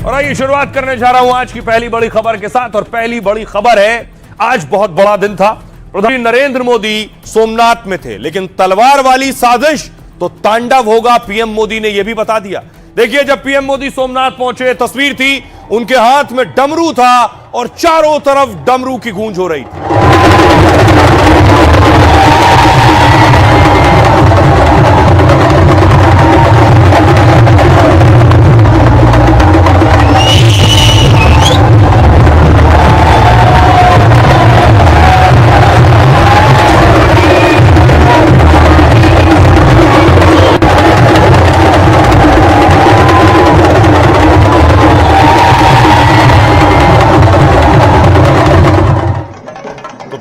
और आइए शुरुआत करने जा रहा हूं आज की पहली बड़ी खबर के साथ। और पहली बड़ी खबर है, आज बहुत बड़ा दिन था। प्रधानमंत्री नरेंद्र मोदी सोमनाथ में थे, लेकिन तलवार वाली साजिश तो तांडव होगा, पीएम मोदी ने यह भी बता दिया। देखिए, जब पीएम मोदी सोमनाथ पहुंचे, तस्वीर थी, उनके हाथ में डमरू था और चारों तरफ डमरू की गूंज हो रही थी।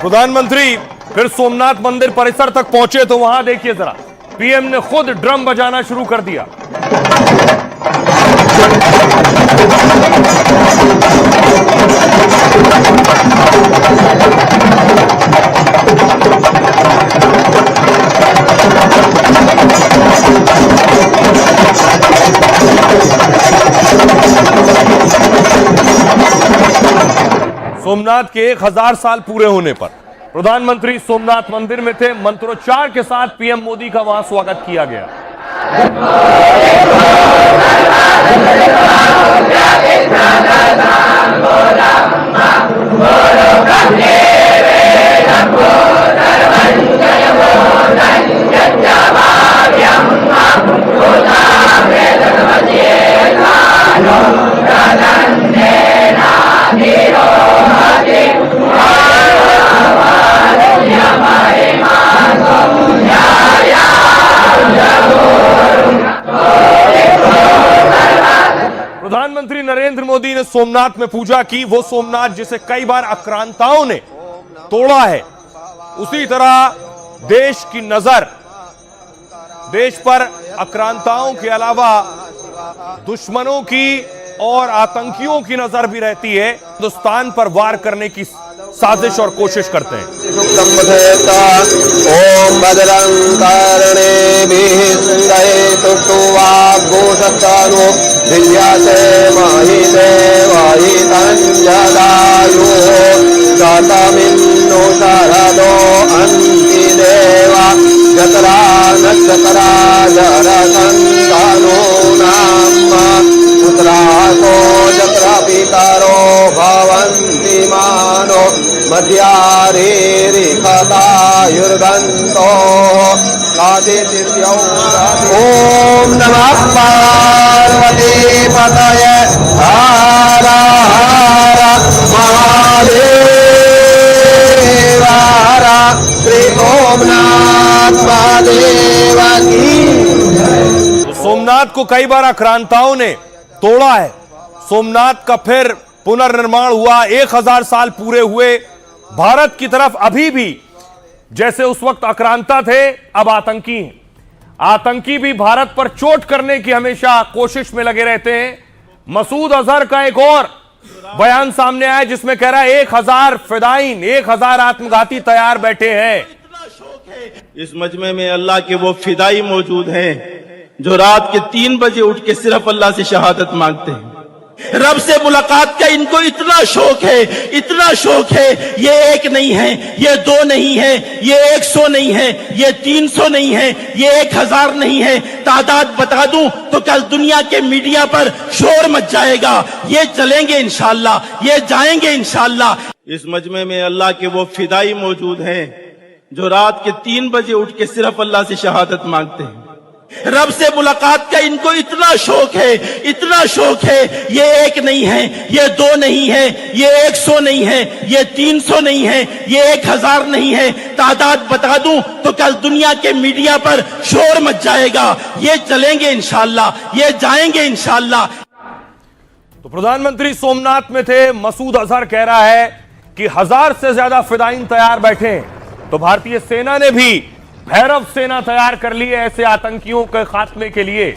प्रधानमंत्री फिर सोमनाथ मंदिर परिसर तक पहुंचे तो वहां देखिए जरा, पीएम ने खुद ड्रम बजाना शुरू कर दिया। सोमनाथ के 1000 साल पूरे होने पर प्रधानमंत्री सोमनाथ मंदिर में थे। मंत्रोच्चार के साथ पीएम मोदी का वहां स्वागत किया गया। प्रधानमंत्री नरेंद्र मोदी ने सोमनाथ में पूजा की, वो सोमनाथ जिसे कई बार आक्रांताओं ने तोड़ा है। उसी तरह देश की नजर, देश पर आक्रांताओं के अलावा दुश्मनों की और आतंकियों की नजर भी रहती है। हिंदुस्तान पर वार करने की साजिश और कोशिश करते हैं। ओम भद्रं कर्णेभिः शृण्वन्तु वाग्भूषत्तनो विद्याते महि देवाहि तञ्जदायुः शतमिन्दु शरदो अन्ति देवा जतरा नक्षत्रा जरसन्तानो नाम पुत्राको जत्रा पितरो भवन्ति मानो मध्यारेरिखतायुर्गन्तो ओम नमः पार्वती पतये हर हर महादेव हर श्री सोमनाथ महादेव की। सोमनाथ को कई बार आक्रांताओं ने तोड़ा है। सोमनाथ का फिर पुनर्निर्माण हुआ, 1000 साल पूरे हुए। भारत की तरफ अभी भी जैसे उस वक्त आक्रांता थे, अब आतंकी हैं। आतंकी भी भारत पर चोट करने की हमेशा कोशिश में लगे रहते हैं। मसूद अजहर का एक और बयान सामने आया जिसमें कह रहा है 1000 फिदाइन, 1000 आत्मघाती तैयार बैठे हैं। इस मजमे में अल्लाह के वो फिदाई मौजूद हैं जो रात के 3 बजे उठ के सिर्फ अल्लाह से शहादत मांगते हैं। रब से मुलाकात का इनको इतना शौक है, इतना शौक है। ये एक नहीं है, ये 2 नहीं है, ये 100 नहीं है, ये 300 नहीं है, ये 1000 नहीं है। तादाद बता दूं तो कल दुनिया के मीडिया पर शोर मच जाएगा। ये चलेंगे इंशाअल्लाह, ये जाएंगे इंशाअल्लाह। इस मजमे में अल्लाह के वो फिदाई मौजूद हैं जो रात के 3 बजे उठ के सिर्फ अल्लाह से शहादत मांगते हैं। रब से मुलाकात का इनको इतना शौक है, इतना शौक है। ये एक नहीं है, ये 2 नहीं है, ये 100 नहीं है, ये 300 नहीं है, ये 1000 नहीं है। तादाद बता दूं तो कल दुनिया के मीडिया पर शोर मच जाएगा। ये चलेंगे इंशाअल्लाह, ये जाएंगे इंशाअल्लाह। तो प्रधानमंत्री सोमनाथ में थे। मसूद अजहर कह रहा है कि 1000 से ज्यादा फिदाइन तैयार बैठे हैं। तो भारतीय सेना ने भी भैरव सेना तैयार कर ली है ऐसे आतंकियों के खात्मे के लिए।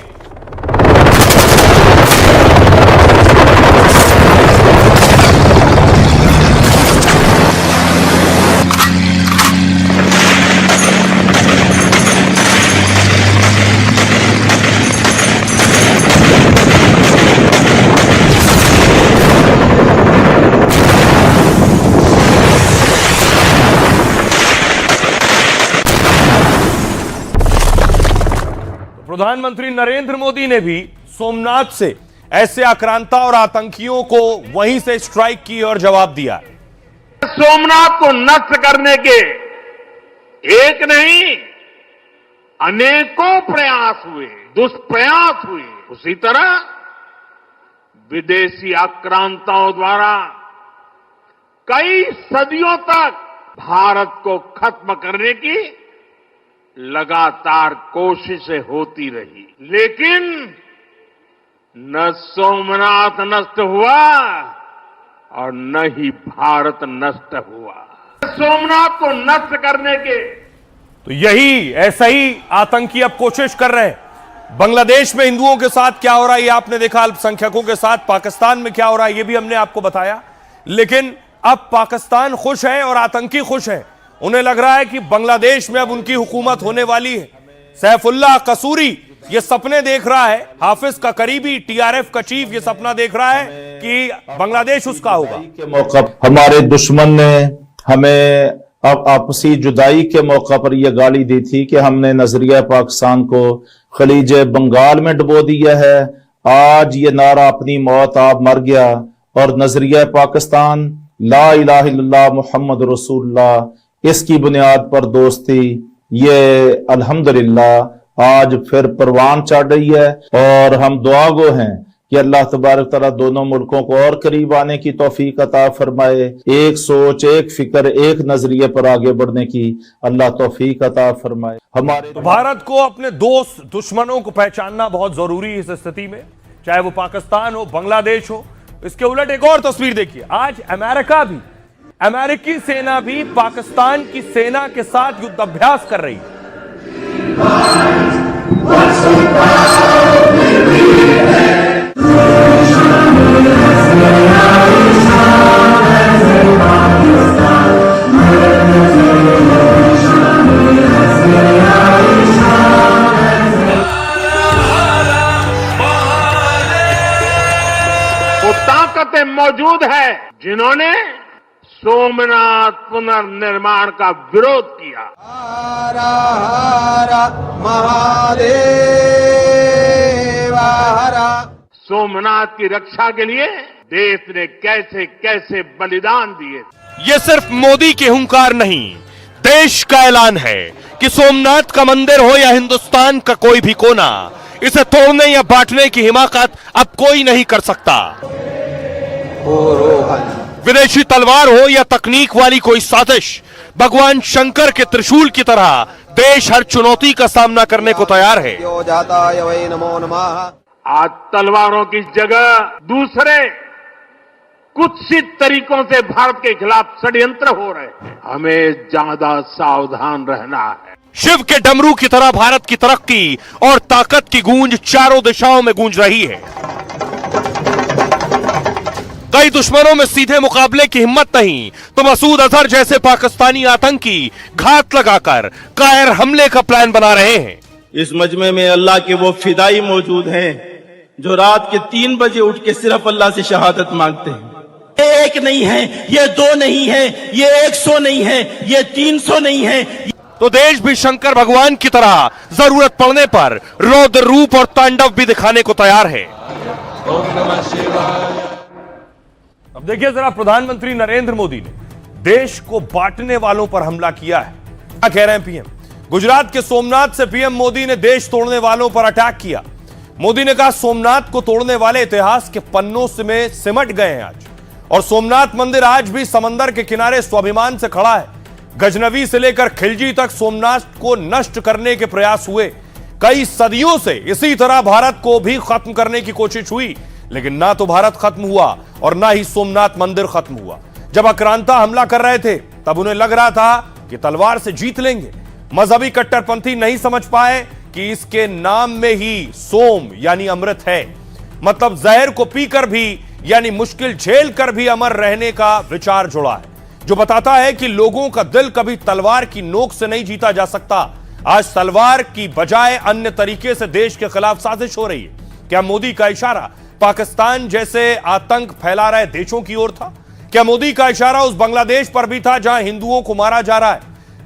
प्रधानमंत्री नरेंद्र मोदी ने भी सोमनाथ से ऐसे आक्रांता और आतंकियों को वहीं से स्ट्राइक की और जवाब दिया। सोमनाथ को नष्ट करने के एक नहीं अनेकों प्रयास हुए, दुष्प्रयास हुए। उसी तरह विदेशी आक्रांताओं द्वारा कई सदियों तक भारत को खत्म करने की लगातार कोशिशें होती रही, लेकिन न सोमनाथ नष्ट हुआ और न ही भारत नष्ट हुआ। सोमनाथ को नष्ट करने के तो यही ऐसा ही आतंकी अब कोशिश कर रहे हैं। बांग्लादेश में हिंदुओं के साथ क्या हो रहा है ये आपने देखा, अल्पसंख्यकों के साथ पाकिस्तान में क्या हो रहा है ये भी हमने आपको बताया। लेकिन अब पाकिस्तान खुश है और आतंकी खुश है। उन्हें लग रहा है कि बांग्लादेश में अब उनकी हुकूमत होने वाली है। सैफुल्लाह कसूरी ये सपने देख रहा है, हाफिज का करीबी टीआरएफ का चीफ ये सपना देख रहा है कि बांग्लादेश उसका होगा। के मौका हमारे दुश्मन ने हमें अब आपसी जुदाई के मौका पर यह गाली दी थी कि हमने नजरिया पाकिस्तान को खलीज बंगाल में डुबो दिया है। आज ये नारा अपनी मौत आप मर गया और नजरिया पाकिस्तान ला इलाहा इल्लल्लाह मुहम्मद रसूलुल्लाह इसकी बुनियाद पर दोस्ती ये अल्हम्दुलिल्लाह आज फिर परवान चढ़ रही है। और हम दुआगो हैं कि अल्लाह तबारक तआला दोनों मुल्कों को और करीब आने की तौफीक अता फरमाए। एक सोच, एक फिक्र, एक नजरिए पर आगे बढ़ने की अल्लाह तौफीक अता फरमाए। हमारे तो भारत को अपने दोस्त दुश्मनों को पहचानना बहुत जरूरी है इस स्थिति में, चाहे वो पाकिस्तान हो, बांग्लादेश हो। इसके उलट एक और तस्वीर देखिए, आज अमेरिका भी, अमेरिकी सेना भी पाकिस्तान की सेना के साथ युद्धाभ्यास कर रही है। वो ताकतें मौजूद है जिन्होंने सोमनाथ पुनर्निर्माण का विरोध किया। हर हर महादेव हर। सोमनाथ की रक्षा के लिए देश ने कैसे कैसे बलिदान दिए। ये सिर्फ मोदी के हुंकार नहीं, देश का ऐलान है कि सोमनाथ का मंदिर हो या हिंदुस्तान का कोई भी कोना, इसे तोड़ने या बांटने की हिमाकत अब कोई नहीं कर सकता। विदेशी तलवार हो या तकनीक वाली कोई साजिश, भगवान शंकर के त्रिशूल की तरह देश हर चुनौती का सामना करने को तैयार है। यो जाता वै नमो नमः। आज तलवारों की जगह दूसरे कुत्सित तरीकों से भारत के खिलाफ षड्यंत्र हो रहे हैं। हमें ज्यादा सावधान रहना है। शिव के डमरू की तरह भारत की तरक्की और ताकत की गूंज चारों दिशाओं में गूंज रही है। कई दुश्मनों में सीधे मुकाबले की हिम्मत नहीं तो मसूद अजहर जैसे पाकिस्तानी आतंकी घात लगाकर कायर हमले का प्लान बना रहे हैं। इस मजमे में अल्लाह के वो फिदाई मौजूद हैं जो रात के 3 बजे उठ के सिर्फ अल्लाह से शहादत मांगते हैं। ये एक नहीं है, ये 2 नहीं है, ये 100 नहीं है, ये 300 नहीं है। तो देश भी शंकर भगवान की तरह जरूरत पड़ने पर रौद्र रूप और तांडव भी दिखाने को तैयार है। अब देखिए जरा, प्रधानमंत्री नरेंद्र मोदी ने देश को बांटने वालों पर हमला किया है। क्या कह रहे हैं पीएम? गुजरात के सोमनाथ से पीएम मोदी ने देश तोड़ने वालों पर अटैक किया। मोदी ने कहा सोमनाथ को तोड़ने वाले इतिहास के पन्नों में सिमट गए हैं आज, और सोमनाथ मंदिर आज भी समंदर के किनारे स्वाभिमान से खड़ा है। गजनवी से लेकर खिलजी तक सोमनाथ को नष्ट करने के प्रयास हुए। कई सदियों से इसी तरह भारत को भी खत्म करने की कोशिश हुई, लेकिन ना तो भारत खत्म हुआ और ना ही सोमनाथ मंदिर खत्म हुआ। जब आक्रांता हमला कर रहे थे तब उन्हें लग रहा था कि तलवार से जीत लेंगे। मजहबी कट्टरपंथी नहीं समझ पाए कि इसके नाम में ही सोम यानी अमृत है, मतलब जहर को पीकर भी यानी मुश्किल झेल कर भी अमर रहने का विचार जुड़ा है, जो बताता है कि लोगों का दिल कभी तलवार की नोक से नहीं जीता जा सकता। आज तलवार की बजाय अन्य तरीके से देश के खिलाफ साजिश हो रही है। क्या मोदी का इशारा पाकिस्तान जैसे आतंक फैला रहे देशों की ओर था? क्या मोदी का इशारा उस बांग्लादेश पर भी था जहां हिंदुओं को मारा जा रहा है?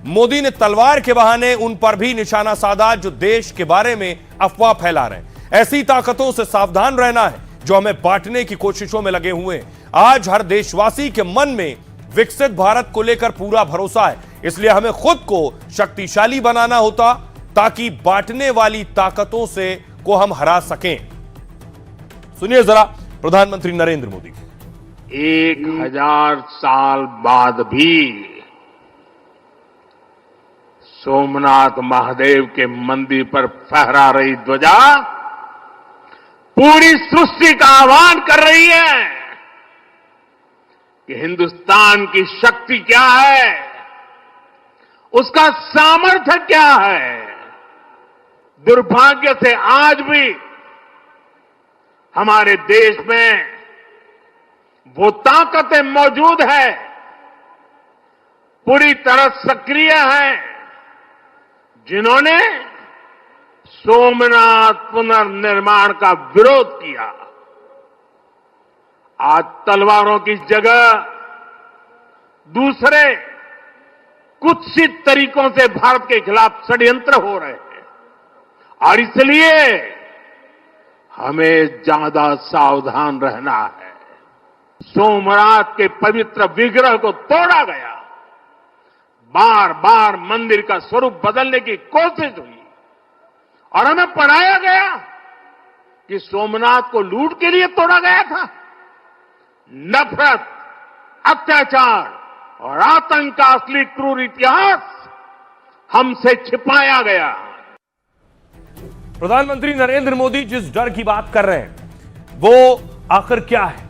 मोदी ने तलवार के बहाने उन पर भी निशाना साधा जो देश के बारे में अफवाह फैला रहे हैं। ऐसी ताकतों से सावधान रहना है जो हमें बांटने की कोशिशों में लगे हुए हैं। आज हर देशवासी के मन में विकसित भारत को लेकर पूरा भरोसा है, इसलिए हमें खुद को शक्तिशाली बनाना होता ताकि बांटने वाली ताकतों से को हम हरा सकें। सुनिए जरा प्रधानमंत्री नरेंद्र मोदी। 1000 साल बाद भी सोमनाथ महादेव के मंदिर पर फहरा रही ध्वजा पूरी सृष्टि का आह्वान कर रही है कि हिंदुस्तान की शक्ति क्या है, उसका सामर्थ्य क्या है। दुर्भाग्य से आज भी हमारे देश में वो ताकतें मौजूद है, पूरी तरह सक्रिय है, जिन्होंने सोमनाथ पुनर्निर्माण का विरोध किया। आज तलवारों की जगह दूसरे कुत्सित तरीकों से भारत के खिलाफ षड्यंत्र हो रहे हैं और इसलिए हमें ज्यादा सावधान रहना है। सोमनाथ के पवित्र विग्रह को तोड़ा गया, बार बार मंदिर का स्वरूप बदलने की कोशिश हुई और हमें पढ़ाया गया कि सोमनाथ को लूट के लिए तोड़ा गया था। नफरत, अत्याचार और आतंक का असली क्रूर इतिहास हमसे छिपाया गया। प्रधानमंत्री नरेंद्र मोदी जिस डर की बात कर रहे हैं वो आखिर क्या है?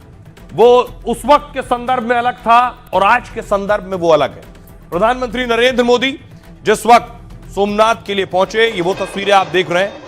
वो उस वक्त के संदर्भ में अलग था और आज के संदर्भ में वो अलग है। प्रधानमंत्री नरेंद्र मोदी जिस वक्त सोमनाथ के लिए पहुंचे, ये वो तस्वीरें आप देख रहे हैं।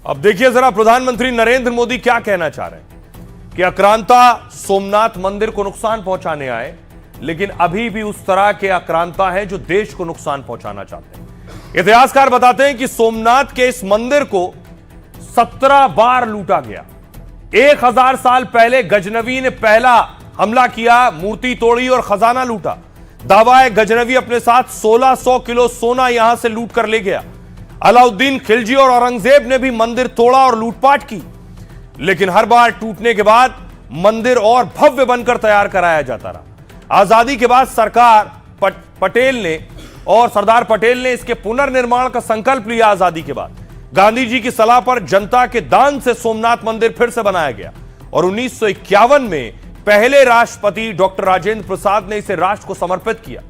अब देखिए जरा प्रधानमंत्री नरेंद्र मोदी क्या कहना चाह रहे हैं कि आक्रांता सोमनाथ मंदिर को नुकसान पहुंचाने आए, लेकिन अभी भी उस तरह के आक्रांता है जो देश को नुकसान पहुंचाना चाहते हैं। इतिहासकार बताते हैं कि सोमनाथ के इस मंदिर को 17 बार लूटा गया। 1000 साल पहले गजनवी ने पहला हमला किया, मूर्ति तोड़ी और खजाना लूटा। दावा है गजनवी अपने साथ 1600 किलो सोना यहां से लूट कर ले गया। अलाउद्दीन खिलजी और औरंगजेब ने भी मंदिर तोड़ा और लूटपाट की, लेकिन हर बार टूटने के बाद मंदिर और भव्य बनकर तैयार कराया जाता रहा। आजादी के बाद सरदार पटेल ने इसके पुनर्निर्माण का संकल्प लिया। आजादी के बाद गांधी जी की सलाह पर जनता के दान से सोमनाथ मंदिर फिर से बनाया गया और 1951 में पहले राष्ट्रपति डॉक्टर राजेंद्र प्रसाद ने इसे राष्ट्र को समर्पित किया।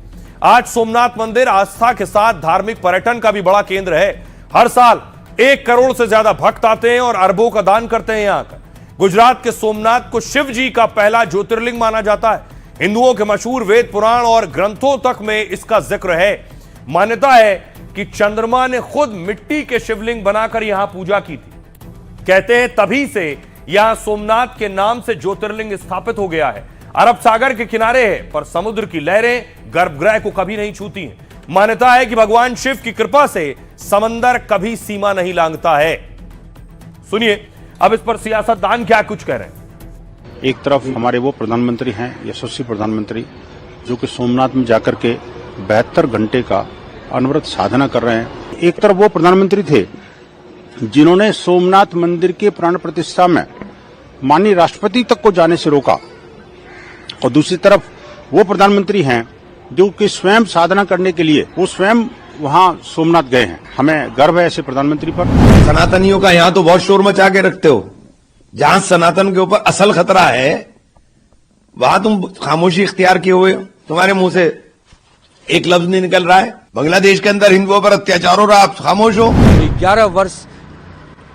आज सोमनाथ मंदिर आस्था के साथ धार्मिक पर्यटन का भी बड़ा केंद्र है। हर साल 1 करोड़ से ज्यादा भक्त आते हैं और अरबों का दान करते हैं यहां का। गुजरात के सोमनाथ को शिव जी का पहला ज्योतिर्लिंग माना जाता है। हिंदुओं के मशहूर वेद पुराण और ग्रंथों तक में इसका जिक्र है। मान्यता है कि चंद्रमा ने खुद मिट्टी के शिवलिंग बनाकर यहां पूजा की थी। कहते हैं तभी से यहां सोमनाथ के नाम से ज्योतिर्लिंग स्थापित हो गया है। अरब सागर के किनारे है, पर समुद्र की लहरें गर्भगृह को कभी नहीं छूती हैं। मान्यता है कि भगवान शिव की कृपा से समंदर कभी सीमा नहीं लांघता है। सुनिए अब इस पर सियासतदान क्या कुछ कह रहे हैं। एक तरफ हमारे वो प्रधानमंत्री हैं, यशस्वी प्रधानमंत्री, जो कि सोमनाथ में जाकर के 72 घंटे का अनवरत साधना कर रहे हैं। एक तरफ वो प्रधानमंत्री थे जिन्होंने सोमनाथ मंदिर के प्राण प्रतिष्ठा में माननीय राष्ट्रपति तक को जाने से रोका, और दूसरी तरफ वो प्रधानमंत्री हैं जो कि स्वयं साधना करने के लिए वो स्वयं वहां सोमनाथ गए हैं। हमें गर्व है ऐसे प्रधानमंत्री पर। सनातनियों का यहाँ तो बहुत शोर मचा के रखते हो। जहां सनातन के ऊपर असल खतरा है वहां तुम खामोशी इख्तियार किए हुए हो। तुम्हारे मुंह से एक लफ्ज नहीं निकल रहा है। बांग्लादेश के अंदर हिंदुओं पर अत्याचार हो रहा, आप खामोश हो। 11 वर्ष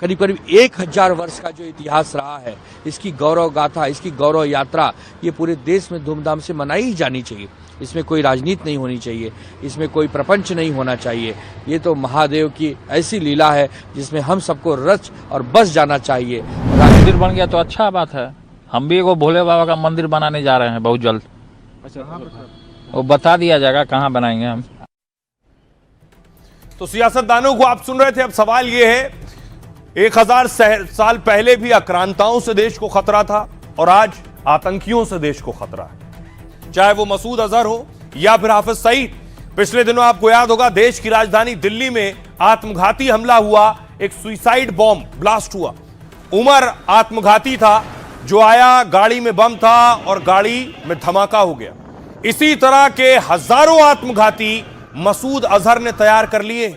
करीब करीब 1000 वर्ष का जो इतिहास रहा है, इसकी गौरव गाथा, इसकी गौरव यात्रा ये पूरे देश में धूमधाम से मनाई ही जानी चाहिए। इसमें कोई राजनीति नहीं होनी चाहिए, इसमें कोई प्रपंच नहीं होना चाहिए। ये तो महादेव की ऐसी लीला है जिसमें हम सबको रच और बस जाना चाहिए। मंदिर बन गया तो अच्छा बात है। हम भी एगो भोले बाबा का मंदिर बनाने जा रहे हैं बहुत जल्द। वो बता दिया जाएगा कहाँ बनाएंगे हम। तो सियासतदानों को आप सुन रहे थे। अब सवाल यह है, 1000 साल पहले भी आक्रांताओं से देश को खतरा था और आज आतंकियों से देश को खतरा है, चाहे वो मसूद अजहर हो या फिर हाफिज सईद। पिछले दिनों आपको याद होगा देश की राजधानी दिल्ली में आत्मघाती हमला हुआ, एक सुसाइड बॉम्ब ब्लास्ट हुआ। उमर आत्मघाती था, जो आया गाड़ी में बम था और गाड़ी में धमाका हो गया। इसी तरह के हजारों आत्मघाती मसूद अजहर ने तैयार कर लिए।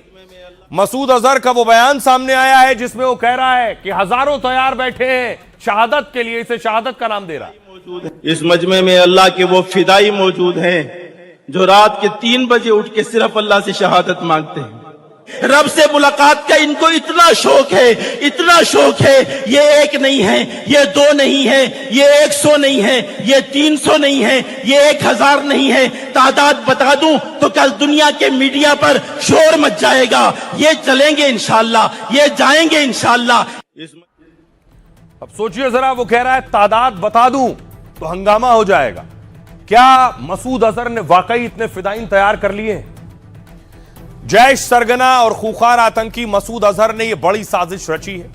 मसूद अजहर का वो बयान सामने आया है जिसमें वो कह रहा है कि हजारों तैयार बैठे हैं शहादत के लिए, इसे शहादत का नाम दे रहा है। इस मजमे में अल्लाह के वो फिदाई मौजूद हैं जो रात के 3 बजे उठ के सिर्फ अल्लाह से शहादत मांगते हैं। रब से मुलाकात का इनको इतना शौक है, इतना शौक है। ये एक नहीं है, ये 2 नहीं है, ये 100 नहीं है, ये 300 नहीं है, ये 1000 नहीं है। तादाद बता दूं तो कल दुनिया के मीडिया पर शोर मच जाएगा। ये चलेंगे इंशाअल्लाह, ये जाएंगे इंशाअल्लाह। अब सोचिए जरा, वो कह रहा है तादाद बता दूं तो हंगामा हो जाएगा। क्या मसूद अजहर ने वाकई इतने फिदाइन तैयार कर लिए? जैश सरगना और खूंखार आतंकी मसूद अजहर ने यह बड़ी साजिश रची है।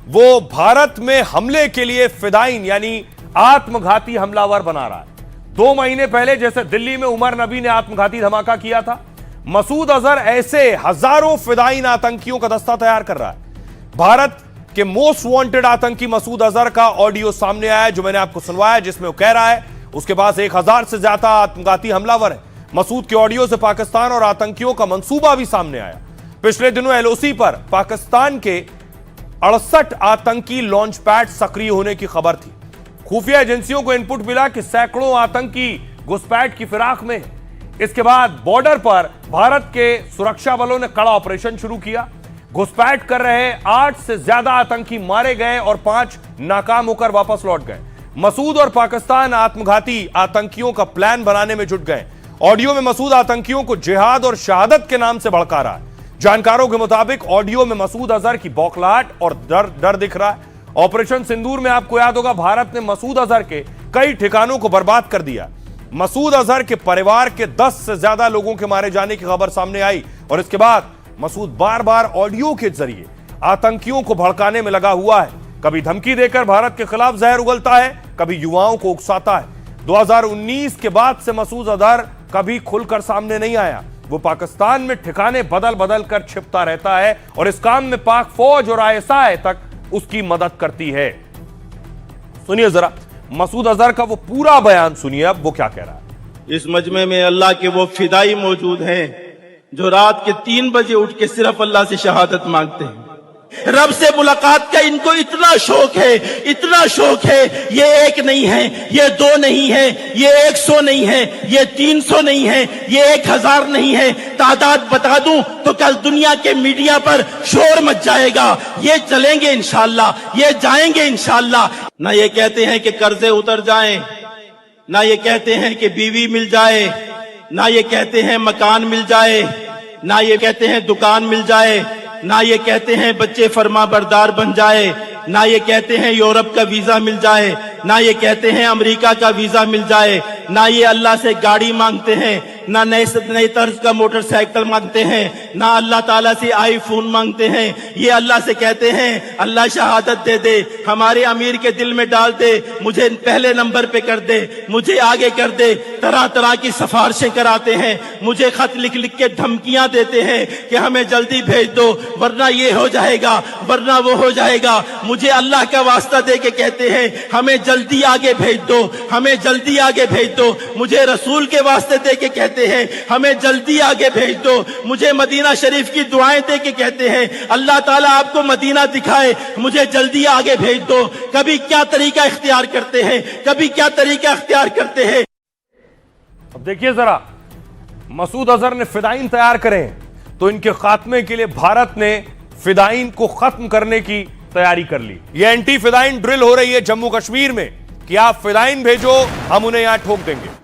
वो भारत में हमले के लिए फिदाइन यानी आत्मघाती हमलावर बना रहा है। 2 महीने पहले जैसे दिल्ली में उमर नबी ने आत्मघाती धमाका किया था, मसूद अजहर ऐसे हजारों फिदाइन आतंकियों का दस्ता तैयार कर रहा है। भारत के मोस्ट वांटेड आतंकी मसूद अजहर का ऑडियो सामने आया है जो मैंने आपको सुनवाया, जिसमें वो कह रहा है उसके पास 1000 से ज्यादा आत्मघाती हमलावर है। मसूद के ऑडियो से पाकिस्तान और आतंकियों का मंसूबा भी सामने आया। पिछले दिनों एलओसी पर पाकिस्तान के 68 आतंकी लॉन्च पैड सक्रिय होने की खबर थी। खुफिया एजेंसियों को इनपुट मिला कि सैकड़ों आतंकी घुसपैठ की फिराक में। इसके बाद बॉर्डर पर भारत के सुरक्षा बलों ने कड़ा ऑपरेशन शुरू किया। घुसपैठ कर रहे 8 से ज्यादा आतंकी मारे गए और 5 नाकाम होकर वापस लौट गए। मसूद और पाकिस्तान आत्मघाती आतंकियों का प्लान बनाने में जुट गए। ऑडियो में मसूद आतंकियों को जिहाद और शहादत के नाम से भड़का रहा है। जानकारों के मुताबिक ऑडियो में मसूद अजहर की बौखलाहट और डर दिख रहा है। ऑपरेशन सिंदूर में आपको याद होगा भारत ने मसूद अजहर के कई ठिकानों को बर्बाद कर दिया। मसूद अजहर के परिवार के 10 से ज्यादा लोगों के मारे जाने की खबर सामने आई और इसके बाद मसूद बार बार ऑडियो के जरिए आतंकियों को भड़काने में लगा हुआ है। कभी धमकी देकर भारत के खिलाफ जहर उगलता है, कभी युवाओं को उकसाता है। 2019 के बाद से मसूद अजहर कभी खुलकर सामने नहीं आया। वो पाकिस्तान में ठिकाने बदल बदल कर छिपता रहता है और इस काम में पाक फौज और आईएसआई तक उसकी मदद करती है। सुनिए जरा मसूद अजहर का वो पूरा बयान सुनिए, अब वो क्या कह रहा है। इस मजमे में अल्लाह के वो फिदाई मौजूद हैं जो रात के 3 बजे उठ के सिर्फ अल्लाह से शहादत मांगते हैं। रब से मुलाकात का इनको इतना शौक है, इतना शौक है। ये एक नहीं है, ये 2 नहीं है, ये 100 नहीं है, ये 300 नहीं है, ये 1000 नहीं है। तादाद बता दूं तो कल दुनिया के मीडिया पर शोर मच जाएगा। ये चलेंगे इंशाअल्लाह, ये जाएंगे इंशाअल्लाह। ना ये कहते हैं कि कर्जे उतर जाएं, ना ये कहते हैं कि बीवी मिल जाए, ना ये कहते हैं मकान मिल जाए, ना ये कहते हैं दुकान मिल जाए, ना ये कहते हैं बच्चे फरमा बरदार बन जाए, ना ये कहते हैं यूरोप का वीजा मिल जाए, ना ये कहते हैं अमेरिका का वीजा मिल जाए, ना ये अल्लाह से गाड़ी मांगते हैं, ना नए तर्ज का मोटरसाइकिल मांगते हैं, ना अल्लाह ताला से आईफोन मांगते हैं। ये अल्लाह से कहते हैं अल्लाह शहादत दे दे, हमारे अमीर के दिल में डाल दे, मुझे पहले नंबर पे कर दे, मुझे आगे कर दे। तरह तरह की सिफारिशें कराते हैं, मुझे खत लिख लिख के धमकियां देते हैं कि हमें जल्दी भेज दो वरना ये हो जाएगा, वरना वो हो जाएगा। मुझे अल्लाह का वास्ता दे के कहते हैं हमें जल्दी आगे भेज दो, हमें जल्दी आगे भेज दो। मुझे रसूल के वास्ते दे के कहते हैं हमें जल्दी आगे भेज दो। मुझे मदीना शरीफ की दुआएं दे के कहते हैं अल्लाह ताला आपको मदीना दिखाए, मुझे जल्दी आगे भेज दो। कभी क्या तरीका इख्तियार करते हैं, कभी क्या तरीका इख्तियार करते हैं। अब देखिए जरा, मसूद अजहर ने फिदाइन तैयार करे तो इनके खात्मे के लिए भारत ने फिदाइन को खत्म करने की तैयारी कर ली। ये एंटी फिदाइन ड्रिल हो रही है जम्मू कश्मीर में कि आप फिदाइन भेजो, हम उन्हें यहां ठोक देंगे।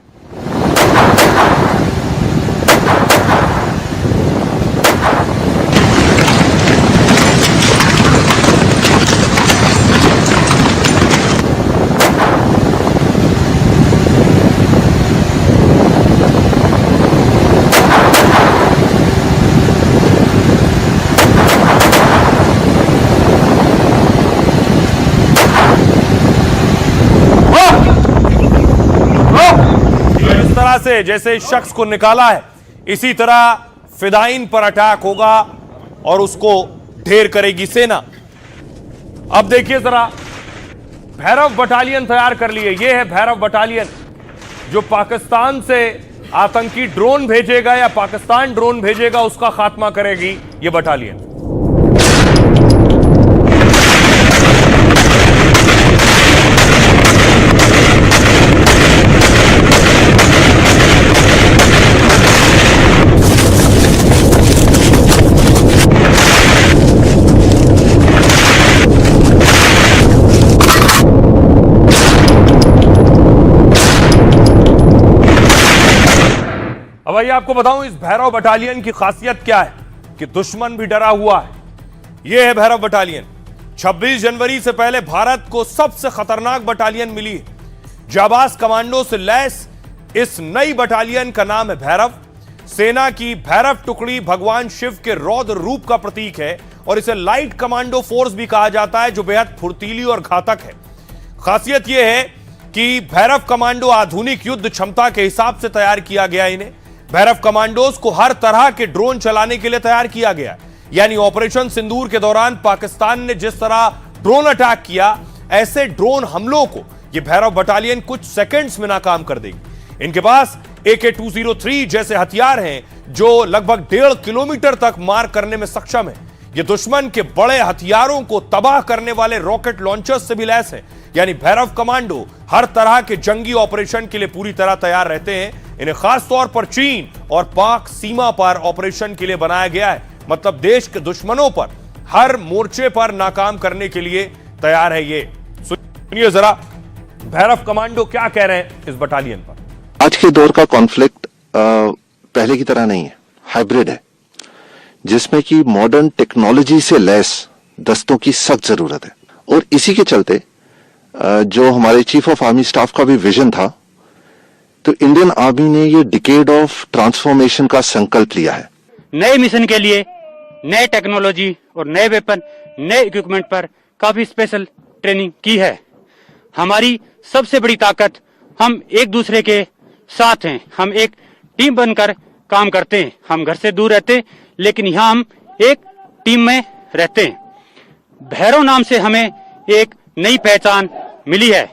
इस तरह से जैसे इस शख्स को निकाला है, इसी तरह फिदाइन पर अटैक होगा और उसको ढेर करेगी सेना। अब देखिए जरा, भैरव बटालियन तैयार कर लिए। यह है भैरव बटालियन जो पाकिस्तान से आतंकी ड्रोन भेजेगा या पाकिस्तान ड्रोन भेजेगा उसका खात्मा करेगी यह बटालियन। अब आइए आपको बताऊं इस भैरव बटालियन की खासियत क्या है कि दुश्मन भी डरा हुआ है। यह है भैरव बटालियन। 26 जनवरी से पहले भारत को सबसे खतरनाक बटालियन मिली है। जाबाज कमांडो से लैस इस नई बटालियन का नाम है भैरव। सेना की भैरव टुकड़ी भगवान शिव के रौद्र रूप का प्रतीक है और इसे लाइट कमांडो फोर्स भी कहा जाता है, जो बेहद फुर्तीली और घातक है। खासियत यह है कि भैरव कमांडो आधुनिक युद्ध क्षमता के हिसाब से तैयार किया गया। इन्हें भैरव कमांडोज को हर तरह के ड्रोन चलाने के लिए तैयार किया गया। यानी ऑपरेशन सिंदूर के दौरान पाकिस्तान ने जिस तरह ड्रोन अटैक किया, ऐसे ड्रोन हमलों को यह भैरव बटालियन कुछ सेकंड्स में नाकाम कर देगी। इनके पास AK-203 जैसे हथियार हैं जो लगभग 1.5 किलोमीटर तक मार करने में सक्षम है। ये दुश्मन के बड़े हथियारों को तबाह करने वाले रॉकेट लॉन्चर्स से भी लैस है। यानी भैरव कमांडो हर तरह के जंगी ऑपरेशन के लिए पूरी तरह तैयार रहते हैं। इन्हें खास तौर पर चीन और पाक सीमा पर ऑपरेशन के लिए बनाया गया है। मतलब देश के दुश्मनों पर हर मोर्चे पर नाकाम करने के लिए तैयार है। ये सुनिए जरा भैरव कमांडो क्या कह रहे हैं इस बटालियन पर। आज के दौर का कॉन्फ्लिक्ट पहले की तरह नहीं है, हाइब्रिड है, जिसमें कि मॉडर्न टेक्नोलॉजी से लैस दस्तों की सख्त जरूरत है। और इसी के चलते जो हमारे चीफ ऑफ आर्मी स्टाफ का भी विजन था, तो इंडियन आर्मी ने ये डिकेड ऑफ ट्रांसफॉर्मेशन का संकल्प लिया है। नए मिशन के लिए नए टेक्नोलॉजी और नए वेपन, नए इक्विपमेंट पर काफी स्पेशल ट्रेनिंग की है। हमारी सबसे बड़ी ताकत हम एक दूसरे के साथ हैं। हम एक टीम बनकर काम करते हैं। हम घर से दूर रहते हैं, लेकिन यहाँ हम एक टीम में रहते हैं। भैरव नाम से हमें एक नई पहचान मिली है।